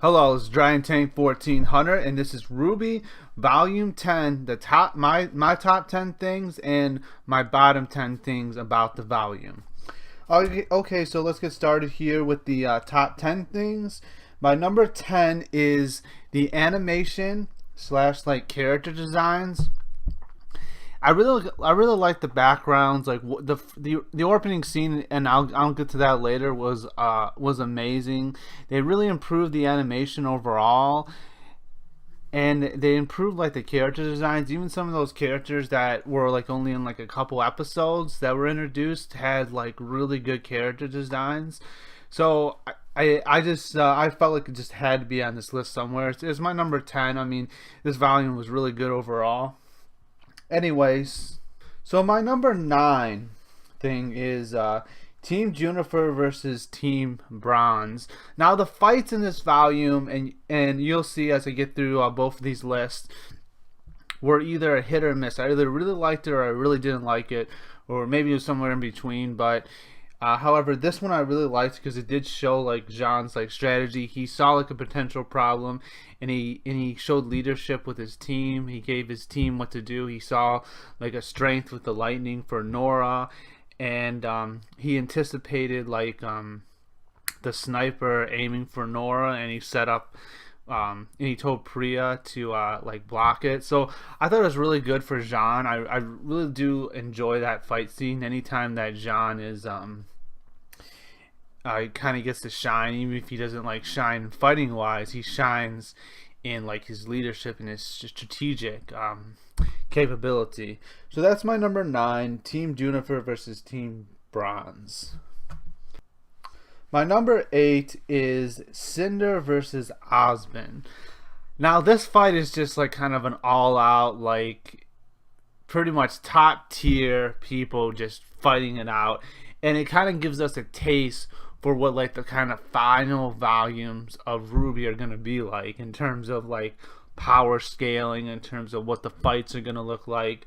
Hello, it's Giant Tank 1400, and this is RWBY Volume 10. The top my top 10 things and my bottom 10 things about the volume. Okay, so let's get started here with the top 10 things. My number 10 is the animation slash like character designs. I really like the backgrounds, like the opening scene, and I'll get to that later. Was amazing. They really improved the animation overall, and they improved like the character designs. Even some of those characters that were like only in like a couple episodes that were introduced had like really good character designs. So I felt like it just had to be on this list somewhere. It's my number 10. I mean, this volume was really good overall. Anyways, so my number 9 thing is Team Juniper versus Team Bronze. Now the fights in this volume, and you'll see as I get through both of these lists, were either a hit or miss. I either really liked it or I really didn't like it, or maybe it was somewhere in between. But however, this one I really liked because it did show like Jean's like strategy. He saw like a potential problem, and he showed leadership with his team. He gave his team what to do. He saw like a strength with the lightning for Nora, and he anticipated like the sniper aiming for Nora, and he set up. And he told Priya to like block it. So I thought it was really good for Jean. I really do enjoy that fight scene. Anytime that Jean is kind of gets to shine, even if he doesn't like shine fighting wise, he shines in like his leadership and his strategic capability. So that's my number 9, Team Juniper versus Team Bronze. My number 8 is Cinder versus Osmond. Now this fight is just like kind of an all-out, like pretty much top tier people just fighting it out, and it kind of gives us a taste for what like the kind of final volumes of RWBY are gonna be like in terms of like power scaling, in terms of what the fights are gonna look like.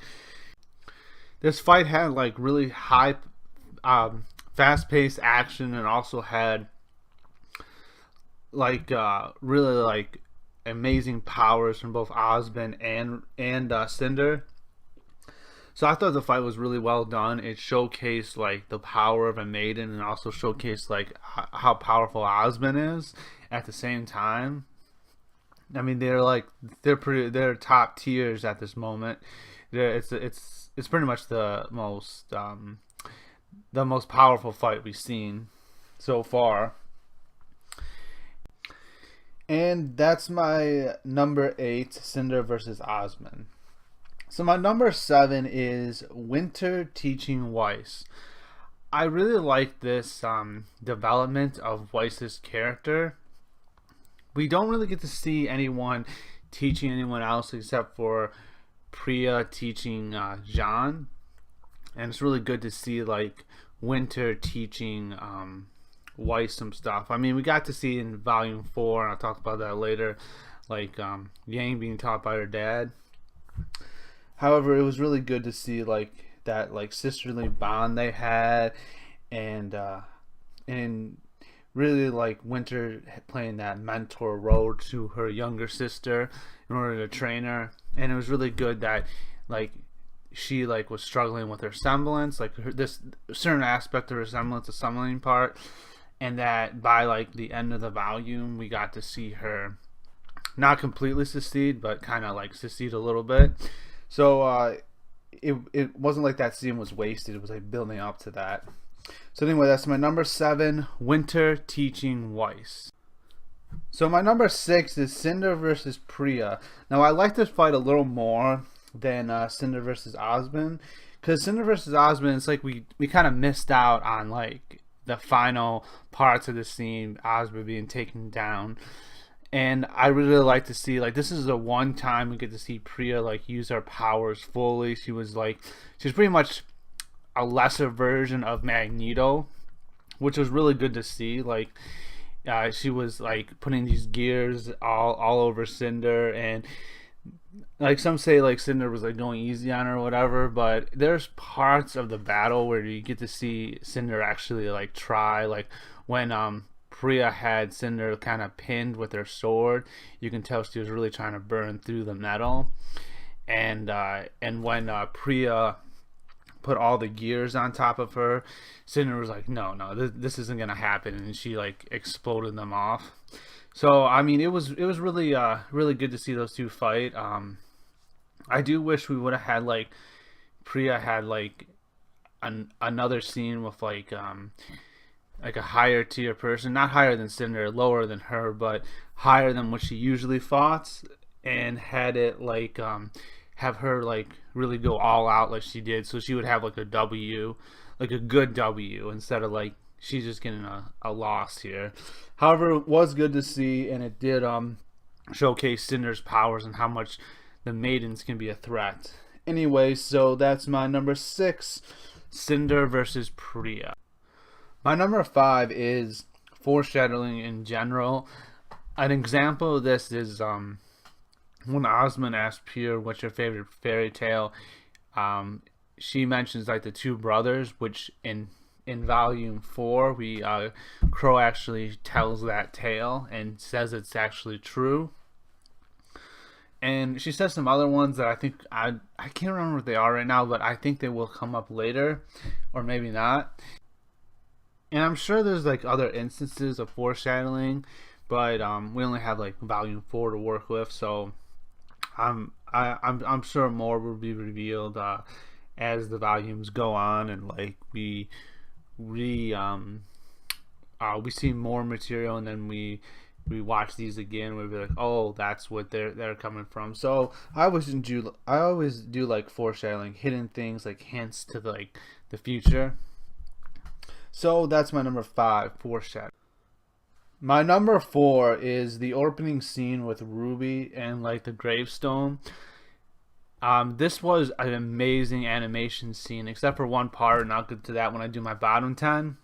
This fight had like really high fast-paced action, and also had like really like amazing powers from both Osmond and Cinder. So I thought the fight was really well done. It showcased like the power of a maiden, and also showcased like how powerful Osmond is at the same time. I mean, they're top tiers at this moment. It's pretty much the most powerful fight we've seen so far. And that's my number 8, Cinder versus Osmond. So my number 7 is Winter teaching Weiss. I really like this development of Weiss's character. We don't really get to see anyone teaching anyone else except for Priya teaching Jean. And it's really good to see like Winter teaching Weiss some stuff. I mean, we got to see in Volume 4, and I'll talk about that later, like Yang being taught by her dad. However, it was really good to see like that like sisterly bond they had, and really like Winter playing that mentor role to her younger sister in order to train her. And it was really good that like she like was struggling with her semblance, like this certain aspect of her semblance, the summoning part, and that by like the end of the volume we got to see her not completely succeed, but kind of like succeed a little bit. So it wasn't like that scene was wasted. It was like building up to that. So anyway, that's my number 7, Winter teaching Weiss. So my number 6 is Cinder versus Priya. Now I like this fight a little more than Cinder versus Osmond, because Cinder versus Osmond, it's like we kind of missed out on like the final parts of the scene, Osmond being taken down. And I really like to see like this is the one time we get to see Priya like use her powers fully. She's pretty much a lesser version of Magneto, which was really good to see. Like she was like putting these gears all over Cinder, and like some say like Cinder was like going easy on her or whatever, but there's parts of the battle where you get to see Cinder actually like try, like when Priya had Cinder kind of pinned with her sword, you can tell she was really trying to burn through the metal. And when Priya put all the gears on top of her, Cinder was like, no, this isn't gonna happen, and she like exploded them off. So I mean, it was really really good to see those two fight. I do wish we would have had like Priya had like another scene with like a higher tier person, not higher than Cinder, lower than her, but higher than what she usually fought, and had it like have her like really go all out like she did, so she would have like a W, like a good W, instead of like she's just getting a loss here. However, it was good to see, and it did showcase Cinder's powers and how much the maidens can be a threat. Anyway, so that's my number 6, Cinder versus Priya. My number 5 is foreshadowing in general. An example of this is when Osmond asked Priya, "What's your favorite fairy tale?" She mentions like the two brothers, which in volume 4, Crow actually tells that tale and says it's actually true. And she says some other ones that I think I can't remember what they are right now, but I think they will come up later, or maybe not. And I'm sure there's like other instances of foreshadowing, but we only have like volume 4 to work with, so I'm sure more will be revealed as the volumes go on, and like we see more material, and then we watch these again, we'll be like, oh, that's what they're coming from. So I always do like foreshadowing, hidden things, like hints to like the future. So that's my number 5, foreshadow. My number 4 is the opening scene with RWBY and like the gravestone. This was an amazing animation scene, except for one part, and I'll get to that when I do my bottom 10.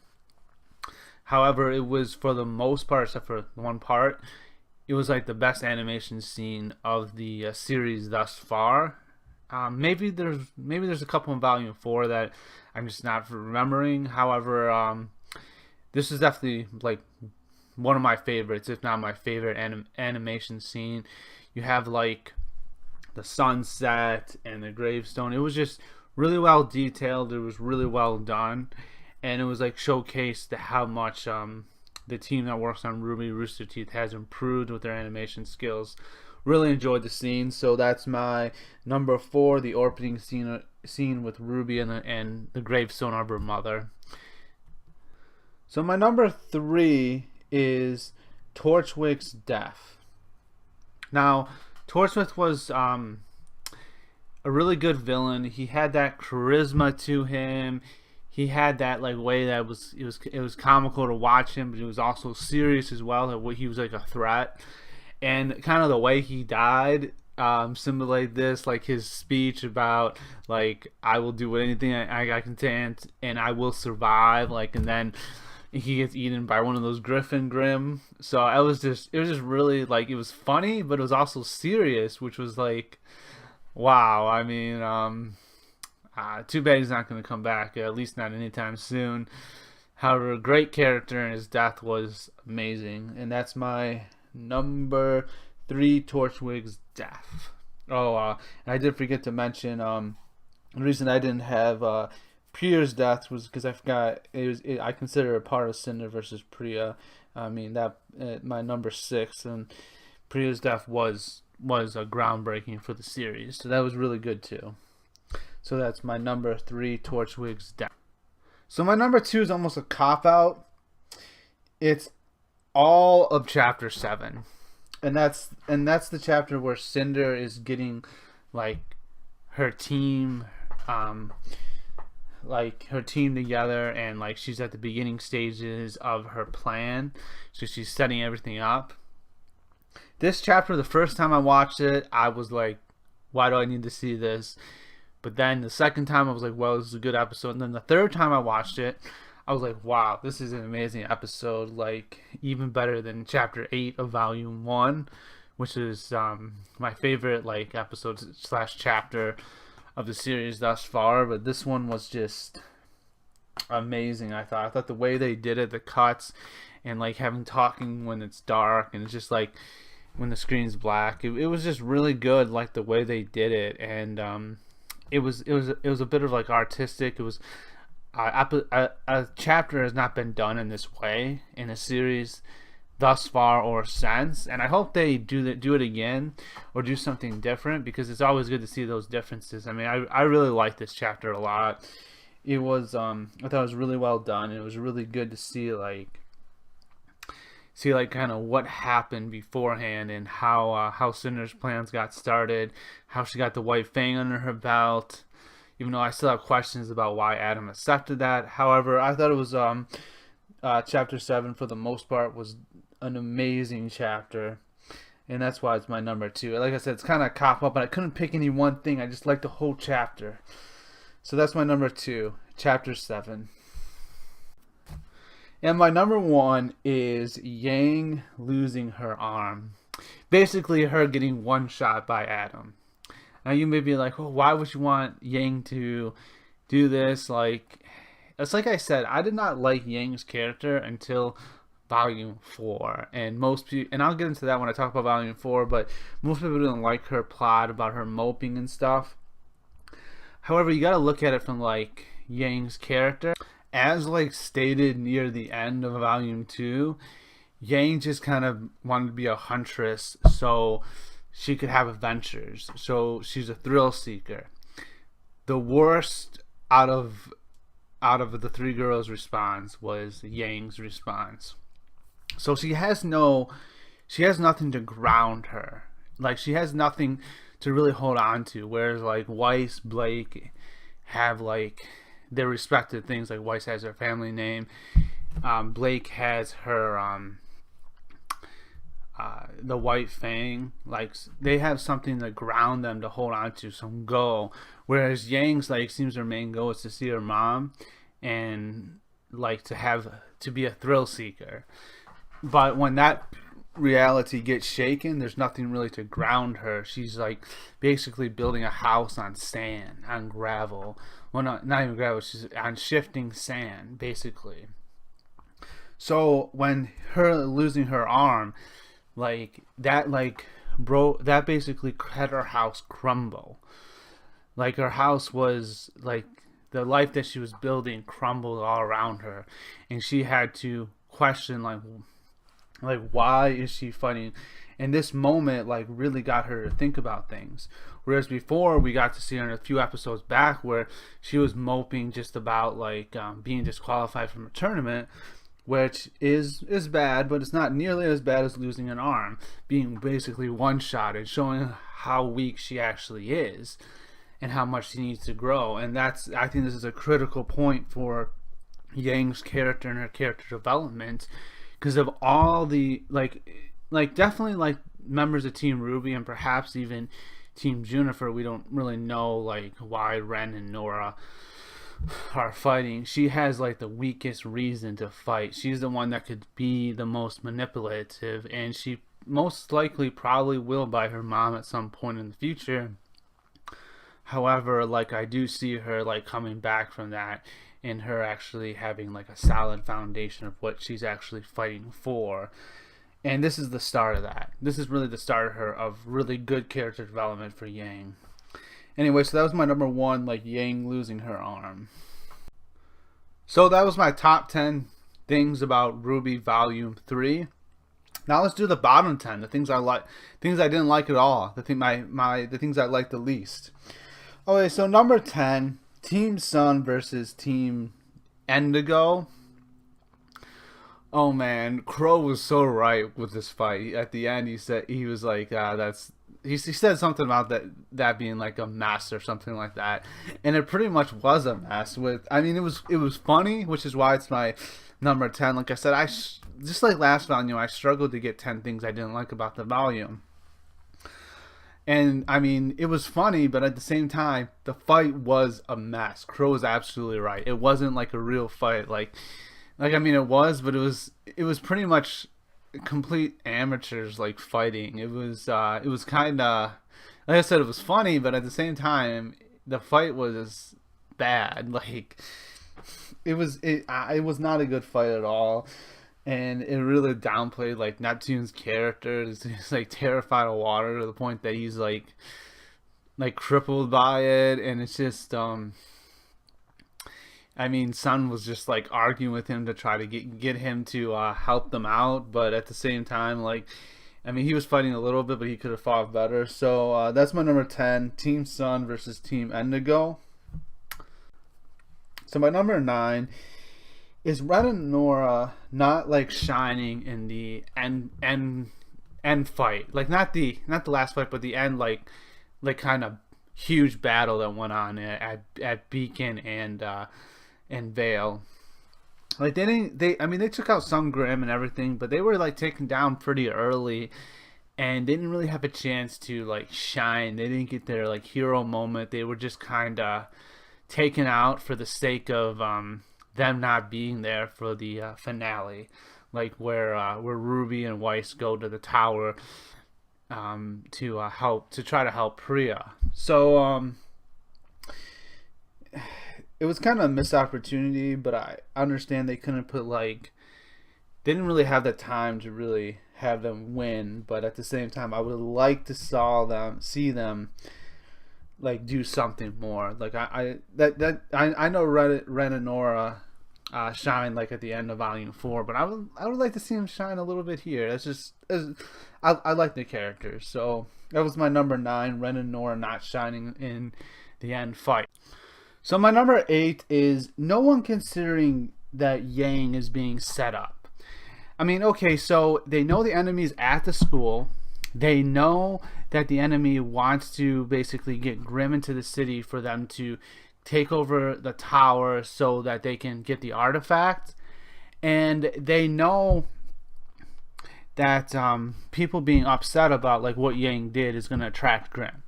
However, it was, for the most part, except for one part, it was like the best animation scene of the series thus far. Maybe there's a couple in volume 4 that I'm just not remembering. However, this is definitely like one of my favorites, if not my favorite animation scene. You have like the sunset and the gravestone. It was just really well detailed. It was really well done, and it was like showcased how much the team that works on RWBY Rooster Teeth has improved with their animation skills. Really enjoyed the scene, so that's my number 4, the opening scene with RWBY and the gravestone of her mother. So my number 3 is Torchwick's death. Now, Torchwick was a really good villain. He had that charisma to him. He had that like way that it was comical to watch him, but it was also serious as well. That he was like a threat, and kind of the way he died simulated this, like his speech about like, I will do anything I can stand, and I will survive. Like, and then he gets eaten by one of those Griffin Grimm. So it was just really like, it was funny, but it was also serious, which was like, wow. I mean, too bad he's not going to come back, at least not anytime soon. However, a great character, and his death was amazing. And that's my number 3, Torchwick's death. Oh, and I did forget to mention, the reason I didn't have Priya's death was because I forgot I consider it part of Cinder versus Priya. I mean, that my number 6, and Priya's death was a groundbreaking for the series, so that was really good too. So that's my number 3, Torchwick's death. So my number 2 is almost a cop-out. It's all of chapter 7. And that's the chapter where Cinder is getting like her team together, and like she's at the beginning stages of her plan. So she's setting everything up. This chapter, the first time I watched it, I was like, why do I need to see this? But then the second time I was like, well, this is a good episode. And then the third time I watched it, I was like, wow, this is an amazing episode. Like, even better than chapter 8 of volume 1, which is my favorite like episode / chapter of the series thus far. But this one was just amazing. I thought the way they did it, the cuts, and like having talking when it's dark, and it's just like when the screen's black. It was just really good, like the way they did it, and it was a bit of like artistic. It was a chapter has not been done in this way in a series thus far or since, and I hope they do it again or do something different, because it's always good to see those differences. I mean, I really like this chapter a lot. It was I thought it was really well done. It was really good to see like kind of what happened beforehand, and how Cinder's plans got started, how she got the white fang under her belt. Even though I still have questions about why Adam accepted that. However, I thought it was chapter 7 for the most part was an amazing chapter, and that's why it's my number 2. Like I said, it's kind of a cop up, but I couldn't pick any one thing. I just liked the whole chapter, so that's my number 2, chapter 7. And my number 1 is Yang losing her arm, basically her getting one shot by Adam. Now you may be like, well, why would you want Yang to do this? Like, it's like I said, I did not like Yang's character until Volume 4, and most people, and I'll get into that when I talk about Volume 4, but most people didn't like her plot about her moping and stuff. However, you gotta look at it from like Yang's character. As like stated near the end of Volume 2, Yang just kind of wanted to be a huntress so she could have adventures. So she's a thrill seeker. The worst out of the 3 girls' response was Yang's response. So she has nothing to ground her. Like, she has nothing to really hold on to. Whereas like Weiss, Blake have like their respected things. Like Weiss has her family name. Blake has her the white fang. Like, they have something to ground them, to hold on to, some goal. Whereas Yang's like seems her main goal is to see her mom and like to be a thrill seeker. But when that reality gets shaken, there's nothing really to ground her. She's like basically building a house on sand, on gravel. Well, not even gravel. She's on shifting sand, basically. So when her losing her arm, that basically had her house crumble. Like, her house was like, the life that she was building crumbled all around her, and she had to question like why is she fighting? And this moment like really got her to think about things. Whereas before, we got to see her in a few episodes back where she was moping just about like being disqualified from a tournament, which is bad, but it's not nearly as bad as losing an arm, being basically one-shotted, showing how weak she actually is and how much she needs to grow. And I think this is a critical point for Yang's character and her character development, because of all the like definitely like members of Team RWBY and perhaps even Team Juniper, we don't really know like why Ren and Nora are fighting. She has like the weakest reason to fight. She's the one that could be the most manipulative, and she most likely probably will by her mom at some point in the future. However, like, I do see her like coming back from that, and her actually having like a solid foundation of what she's actually fighting for. And this is the start of that. This is really the start of really good character development for Yang. Anyway, so that was my number 1, like Yang losing her arm. So that was my top 10 things about RWBY Volume 3. Now let's do the bottom 10, the things I like, things I didn't like at all, the things I liked the least. Okay, so number 10, Team Sun versus Team Indigo. Oh man, Crow was so right with this fight. At the end, he said he was like, he said something about that being like a mess or something like that, and it pretty much was a mess. It was funny, which is why it's my number 10. Like I said, just like last volume, I struggled to get 10 things I didn't like about the volume. And I mean, it was funny, but at the same time, the fight was a mess. Crow was absolutely right. It wasn't like a real fight. It was, but it was pretty much complete amateurs like fighting. It was kind of, like I said, it was funny, but at the same time, the fight was bad. Like, it was not a good fight at all. and it really downplayed like Neptune's character. He's like terrified of water to the point that he's like crippled by it, and it's just I mean, Sun was just like arguing with him to try to get him to help them out, but at the same time, like, I mean, he was fighting a little bit, but he could have fought better. So that's my number 10, Team Sun versus Team Indigo. So my number 9 is Red and Nora not like shining in the end fight, like not the last fight, but the end like kind of huge battle that went on at Beacon and Vale. Like I mean they took out Sun Grim and everything, but they were like taken down pretty early, and they didn't really have a chance to like shine. They didn't get their like hero moment. They were just kind of taken out for the sake of them not being there for the finale, like where Ruby and Weiss go to the tower to try to help Priya. So it was kind of a missed opportunity, but I understand they couldn't they didn't really have the time to really have them win. But at the same time, I would like to see them like do something more. Like I know Ren and Nora shine like at the end of Volume 4, but I would like to see him shine a little bit here. I like the characters, so that was my number 9, Ren and Nora not shining in the end fight. So my number 8 is no one considering that Yang is being set up. I mean, okay, so they know the enemy's at the school. They know that the enemy wants to basically get Grim into the city for them to take over the tower so that they can get the artifact. And they know that people being upset about like what Yang did is going to attract Grim.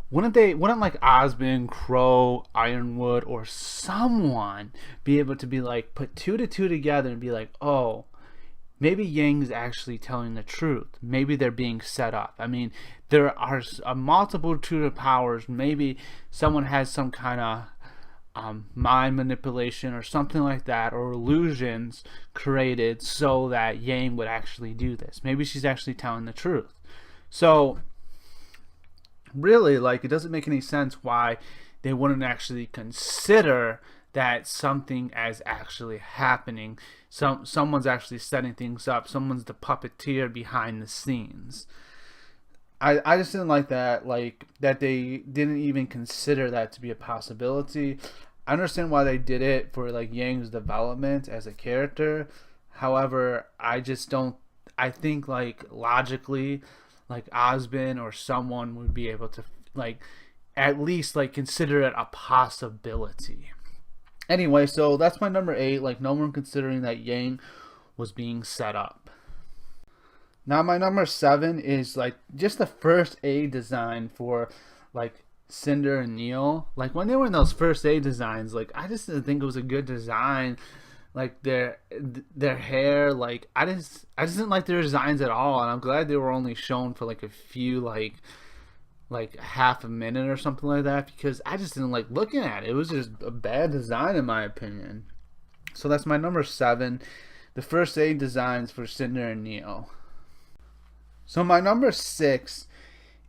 Wouldn't like Osmond, Crow, Ironwood, or someone be able to be like put 2 to 2 together and be like, oh, maybe Yang's actually telling the truth. Maybe they're being set up. I mean, there are a multitude of powers. Maybe someone has some kind of mind manipulation or something like that, or illusions created so that Yang would actually do this. Maybe she's actually telling the truth. So really, like, it doesn't make any sense why they wouldn't actually consider that something is actually happening. Someone's actually setting things up. Someone's the puppeteer behind the scenes. I just didn't like that, like, that they didn't even consider that to be a possibility. I understand why they did it for, like, Yang's development as a character. However, I think, like, logically, like, Osmond or someone would be able to, like, at least, like, consider it a possibility. Anyway, so that's my number 8. Like, no one considering that Yang was being set up. Now, my number 7 is, like, just the first aid design for, like, Cinder and Neil. Like, when they were in those first aid designs, like, I just didn't think it was a good design. Like, their hair, like, I just didn't like their designs at all. And I'm glad they were only shown for, like, a few, like half a minute or something like that, because I just didn't like looking at it. It was just a bad design in my opinion. So that's my number 7, the first aid designs for Cinder and Neo. So my number 6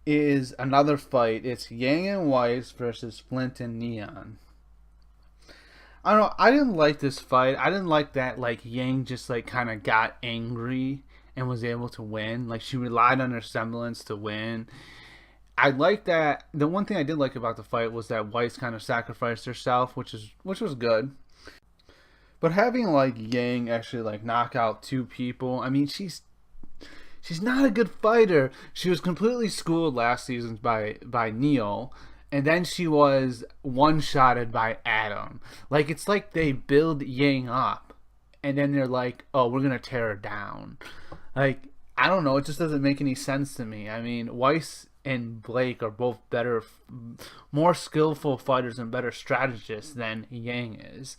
is another fight. It's Yang and Weiss versus Flint and Neon. I don't know, I didn't like this fight. I didn't like that like Yang just like kind of got angry and was able to win. Like, she relied on her semblance to win. I like that. The one thing I did like about the fight was that Weiss kind of sacrificed herself, which was good. But having like Yang actually like knock out 2 people, I mean, she's not a good fighter. She was completely schooled last season by Neo, and then she was one-shotted by Adam. Like, it's like they build Yang up, and then they're like, oh, we're gonna tear her down. Like, I don't know, it just doesn't make any sense to me. I mean, Weiss and Blake are both better, more skillful fighters and better strategists than Yang is.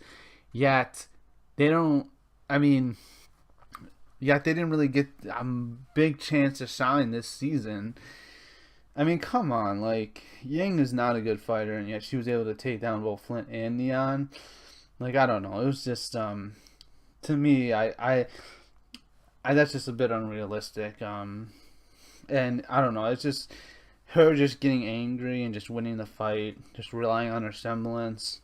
Yet they didn't really get a big chance to shine this season. I mean, come on, like, Yang is not a good fighter, and yet she was able to take down both Flint and Neon. Like, I don't know, it was just to me, that's just a bit unrealistic. And I don't know. It's just her just getting angry and just winning the fight, just relying on her semblance.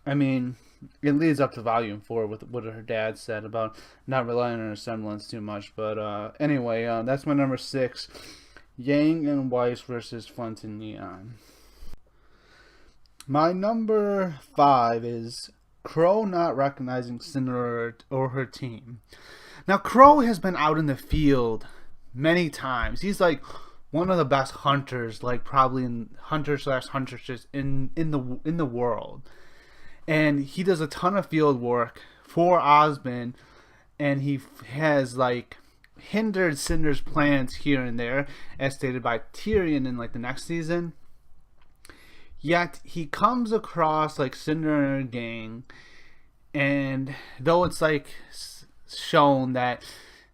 I mean, it leads up to Volume 4 with what her dad said about not relying on her semblance too much. But anyway, that's my number 6. Yang and Weiss versus Flint and Neon. My number 5 is Crow not recognizing Cinder or her team. Now, Crow has been out in the field many times. He's like one of the best hunters, like probably in hunter/huntress in the world. And he does a ton of field work for Osmond, and he has like hindered Cinder's plans here and there, as stated by Tyrion in like the next season. Yet he comes across like Cinder and her gang, and though it's like shown that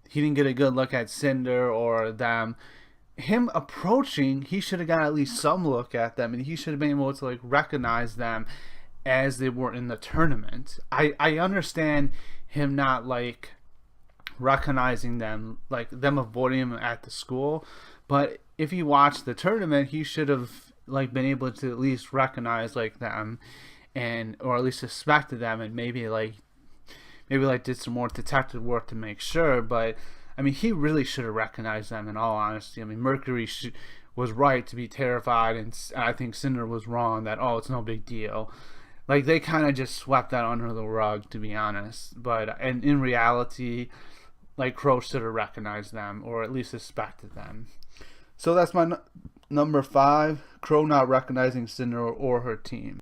he didn't get a good look at Cinder or them, him approaching, he should have got at least some look at them, and he should have been able to like recognize them as they were in the tournament. I understand him not like recognizing them, like them avoiding him at the school, but if he watched the tournament, he should have like been able to at least recognize like them, and or at least suspected them, and maybe did some more detective work to make sure. But I mean, he really should have recognized them, in all honesty. I mean, Mercury was right to be terrified, and I think Cinder was wrong that, oh, it's no big deal. Like, they kind of just swept that under the rug, to be honest. But and in reality, like, Crow should have recognized them, or at least suspected them. So that's my number 5, Crow not recognizing Cinder or her team.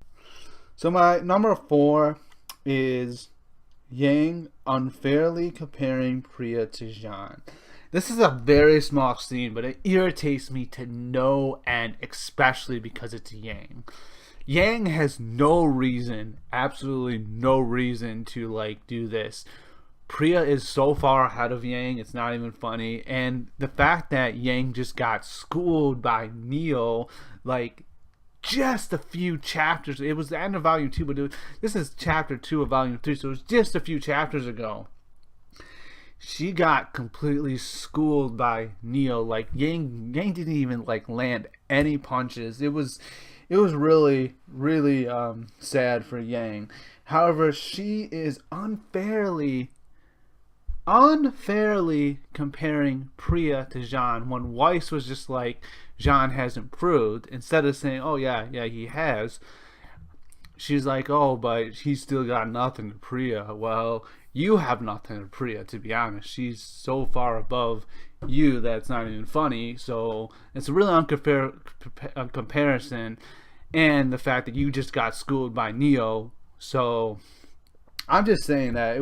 So my number 4 is Yang unfairly comparing Priya to Jean. This is a very small scene, but it irritates me to no end, especially because it's Yang. Yang has no reason, absolutely no reason to like do this. Priya is so far ahead of Yang, it's not even funny. And the fact that Yang just got schooled by Neo, like, just a few chapters. It was the end of Volume 2, but this is Chapter 2 of Volume 3, so it was just a few chapters ago. She got completely schooled by Neo. Like, Yang didn't even, like, land any punches. It was really, really sad for Yang. However, she is unfairly comparing Priya to Jean, when Weiss was just like, Jean has improved. Instead of saying, oh yeah, he has, she's like, oh, but he's still got nothing to Priya. Well, you have nothing to Priya, to be honest. She's so far above you that it's not even funny. So it's a really unfair comparison, and the fact that you just got schooled by Neo. So I'm just saying that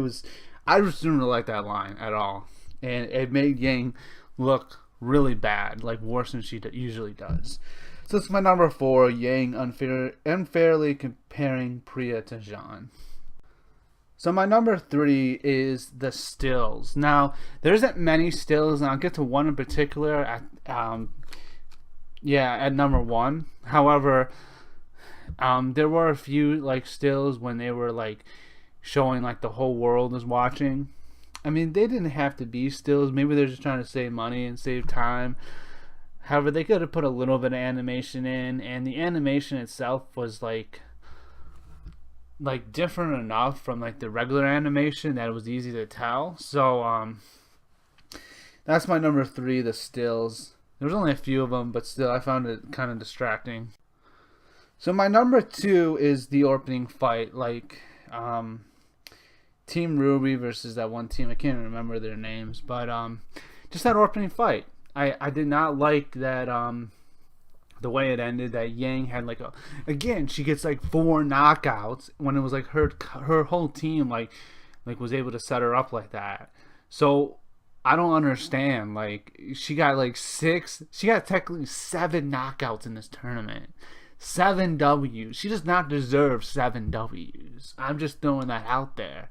I just didn't really like that line at all, and it made Yang look really bad, like worse than she usually does. So it's my number 4, Yang unfairly comparing Priya to Jean. So my number 3 is the stills. Now, there isn't many stills, and I'll get to one in particular at number 1. However, there were a few like stills when they were like showing like the whole world is watching. I mean, they didn't have to be stills. Maybe they're just trying to save money and save time. However, they could have put a little bit of animation in, and the animation itself was like different enough from like the regular animation that it was easy to tell. So that's my number 3, the stills. There was only a few of them, but still I found it kind of distracting. So my number 2 is the opening fight, like Team RWBY versus that one team. I can't remember their names, but just that opening fight. I did not like that the way it ended. That Yang had like again, she gets like 4 knockouts when it was like her whole team like was able to set her up like that. So I don't understand. Like, she got like 6. She got technically 7 knockouts in this tournament. 7 W's. She does not deserve 7 W's. I'm just throwing that out there.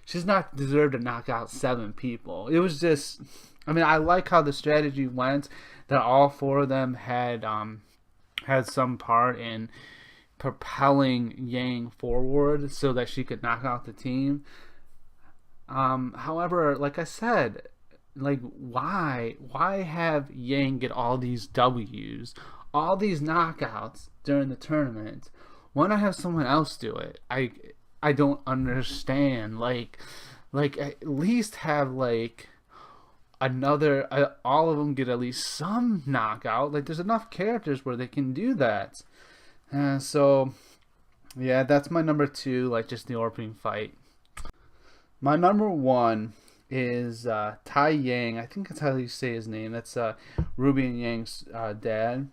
She does not deserve to knock out 7 people. It was just, I mean, I like how the strategy went, that all 4 of them had some part in propelling Yang forward so that she could knock out the team. However, like I said, like, why have Yang get all these W's, all these knockouts during the tournament? Why not have someone else do it? I don't understand. Like at least have like another, all of them get at least some knockout. Like, there's enough characters where they can do that. So yeah, that's my number 2, like just the opening fight. My number 1 is Tai Yang. I think that's how you say his name. That's Ruby and Yang's dad,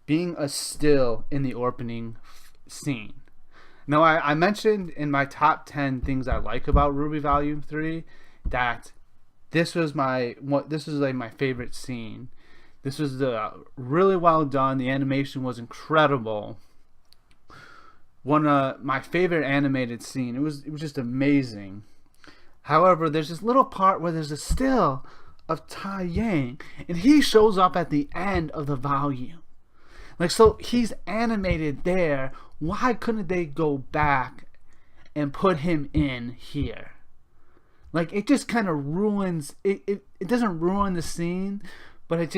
being a still in the opening scene. Now, I mentioned in my top 10 things I like about RWBY Volume 3 that this was like my favorite scene. This was really well done. The animation was incredible. One of my favorite animated scene. It was just amazing. However, there's this little part where there's a still of Tai Yang, and he shows up at the end of the volume. Like, so he's animated there. Why couldn't they go back and put him in here? Like, it just kind of ruins it. It doesn't ruin the scene, but it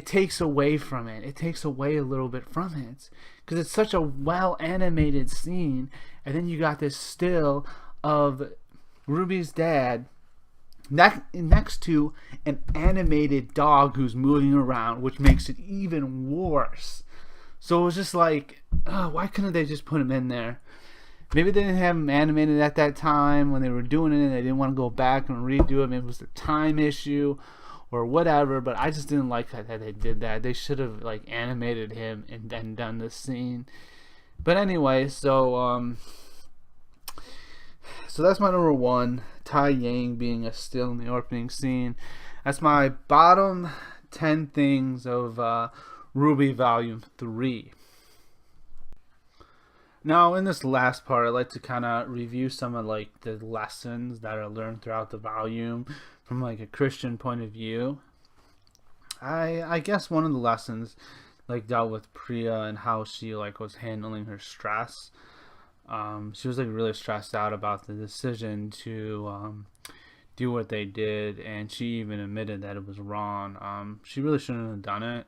takes away from it. It takes away a little bit from it because it's such a well animated scene, and then you got this still of Ruby's dad next to an animated dog who's moving around, which makes it even worse. So it was just like, why couldn't they just put him in there? Maybe they didn't have him animated at that time when they were doing it and they didn't want to go back and redo it. Maybe it was a time issue or whatever, but I just didn't like that they did that. They should have like animated him and then done this scene. But anyway, so that's my number 1, Tai Yang being a still in the opening scene. That's my bottom 10 things of RWBY Volume 3. Now, in this last part, I'd like to kind of review some of like the lessons that are learned throughout the volume from like a Christian point of view. I guess one of the lessons like dealt with Priya and how she like was handling her stress. She was like really stressed out about the decision to do what they did, and she even admitted that it was wrong. She really shouldn't have done it.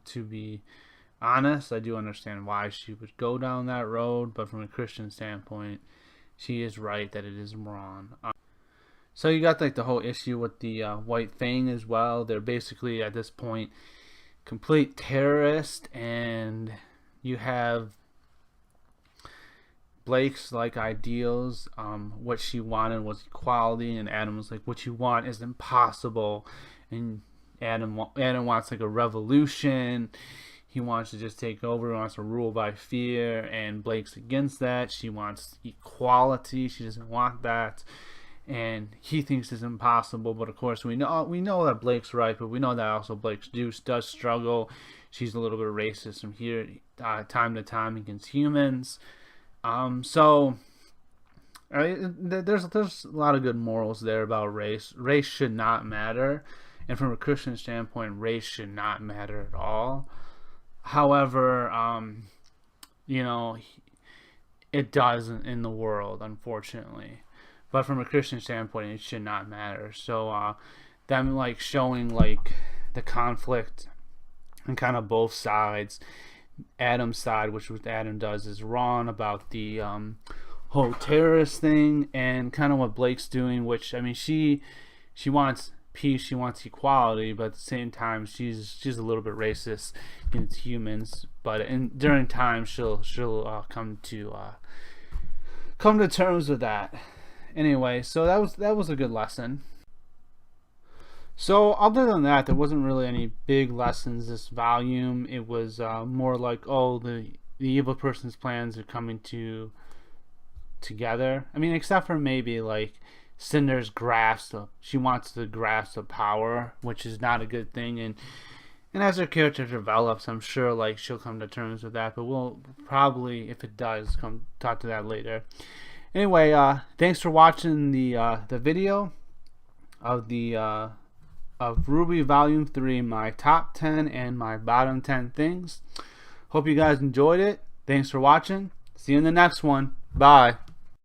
To be honest, I do understand why she would go down that road, but from a Christian standpoint, she is right that it is wrong. So you got like the whole issue with the White Fang as well. They're basically at this point complete terrorists, and you have Blake's like ideals. What she wanted was equality, and Adam was like, what you want is impossible. And Adam wants like a revolution. He wants to just take over. He wants to rule by fear, and Blake's against that. She wants equality. She doesn't want that, and he thinks it's impossible. But of course, we know that Blake's right, but we know that also Blake's does struggle. She's a little bit racist from here time to time against humans. So there's a lot of good morals there about race. Race should not matter, and from a Christian standpoint, race should not matter at all. However, it does in the world, unfortunately. But from a Christian standpoint, it should not matter. So them like showing like the conflict and kind of both sides. Adam's side, which what Adam does is wrong about the whole terrorist thing, and kind of what Blake's doing, which I mean she wants peace, she wants equality, but at the same time she's a little bit racist against humans. But during time she'll come to terms with that. Anyway, so that was a good lesson. So other than that, there wasn't really any big lessons this volume. It was more like, oh, the evil person's plans are coming together. I mean, except for maybe like Cinder's grasp. She wants to grasp the power, which is not a good thing. And as her character develops, I'm sure like she'll come to terms with that. But we'll probably, if it does, come talk to that later. Anyway, thanks for watching the video of RWBY Volume 3, my top 10 and my bottom 10 things. Hope you guys enjoyed it. Thanks for watching. See you in the next one. Bye.